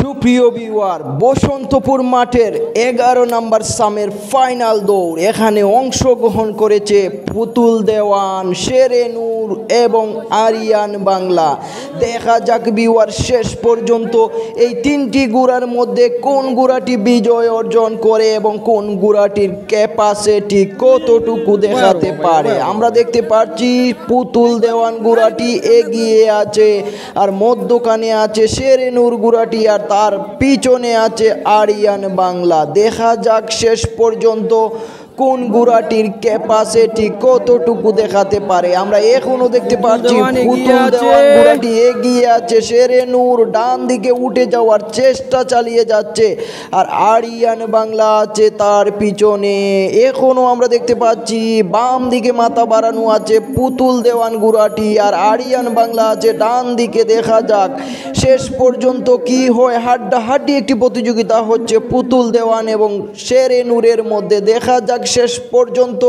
সুপ্রিয় ভিউয়ার, বসন্তপুর মাঠের 11 নম্বর সামের ফাইনাল দৌড়। এখানে অংশগ্রহণ করেছে পুতুল দেওয়ান, শেরে নূর এবং আরিয়ান বাংলা। দেখা যাক ভিউয়ার শেষ পর্যন্ত এই তিনটি ঘোড়ার মধ্যে কোন ঘোড়াটি বিজয় অর্জন করে এবং কোন ঘোড়াটির ক্যাপাসিটি কতটুকু দেখাতে পারে। আমরা দেখতে পাচ্ছি পুতুল দেওয়ান ঘোড়াটি এগিয়ে আছে, আর মধ্যখানে আছে শেরে নূর ঘোড়াটি, আর তার পিছনে আছে আরিয়ান বাংলা। দেখা যাক শেষ পর্যন্ত কোন ঘোড়াটির ক্যাপাসিটি কতটুকু দেখাতে পারে। আমরা এখনো দেখতে পাচ্ছি পুতুল দেওয়ান ঘোড়াটি এগিয়ে আছে, শেরে নূর ডান দিকে উঠে যাওয়ার চেষ্টা চালিয়ে যাচ্ছে, আর আরিয়ান বাংলা আছে তার পিছনে। এখনো আমরা দেখতে পাচ্ছি বাম দিকে মাথা বাড়ানো আছে পুতুল দেওয়ান ঘোড়াটি, আর আরিয়ান বাংলা আছে ডান দিকে। দেখা যাক শেষ পর্যন্ত কি হয়। হাড্ডাহাড্ডি একটি প্রতিযোগিতা হচ্ছে পুতুল দেওয়ান এবং শেরে নূরের মধ্যে। দেখা যাক শেষ পর্যন্ত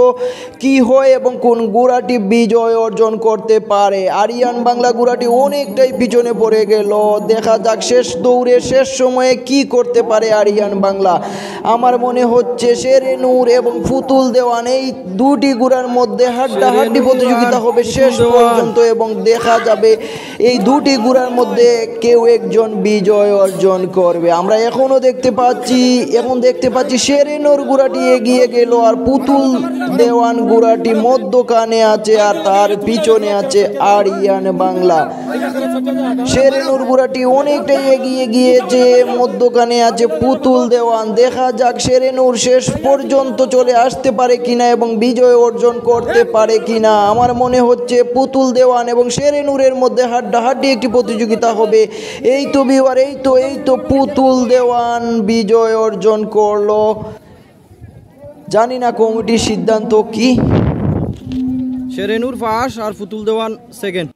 কি হয় এবং কোন ঘোড়াটি বিজয় অর্জন করতে পারে। আরিয়ান বাংলা ঘোড়াটি অনেকটাই পিছনে পড়ে গেল। দেখা যাক শেষ দৌড়ে শেষ সময়ে কি করতে পারে আরিয়ান বাংলা। আমার মনে হচ্ছে শেরে নূর এবং পুতুল দেওয়ান এই দুটি ঘোড়ার মধ্যে হাড্ডাহাড্ডি প্রতিযোগিতা হবে শেষ পর্যন্ত, এবং দেখা যাবে এই দুটি ঘোড়ার মধ্যে কেউ একজন বিজয় অর্জন করবে। আমরা এখনো দেখতে পাচ্ছি শেরে নূর ঘোড়াটি এগিয়ে গেল, আর পুতুল দেওয়ান ঘোড়াটি মধ্যখানে আছে, আর তার পিছনে আছে আরিয়ান বাংলা। শেরে নূর ঘোড়াটি অনেকটাই এগিয়ে গিয়েছে, মধ্যখানে আছে পুতুল দেওয়ান। দেখা যাক শেরে নূর শেষ পর্যন্ত চলে আসতে পারে কিনা এবং বিজয় অর্জন করতে পারে কিনা। আমার মনে হচ্ছে পুতুল দেওয়ান এবং শেরে নূরের মধ্যে হাড্ডাহাড্ডি একটি প্রতিযোগিতা হবে। এই তো ভিউয়ার, এই তো পুতুল দেওয়ান বিজয় অর্জন করলো। জানি না কমিটির সিদ্ধান্ত কি। শেরে নূর ফার্স্ট আর পুতুল দেওয়ান সেকেন্ড।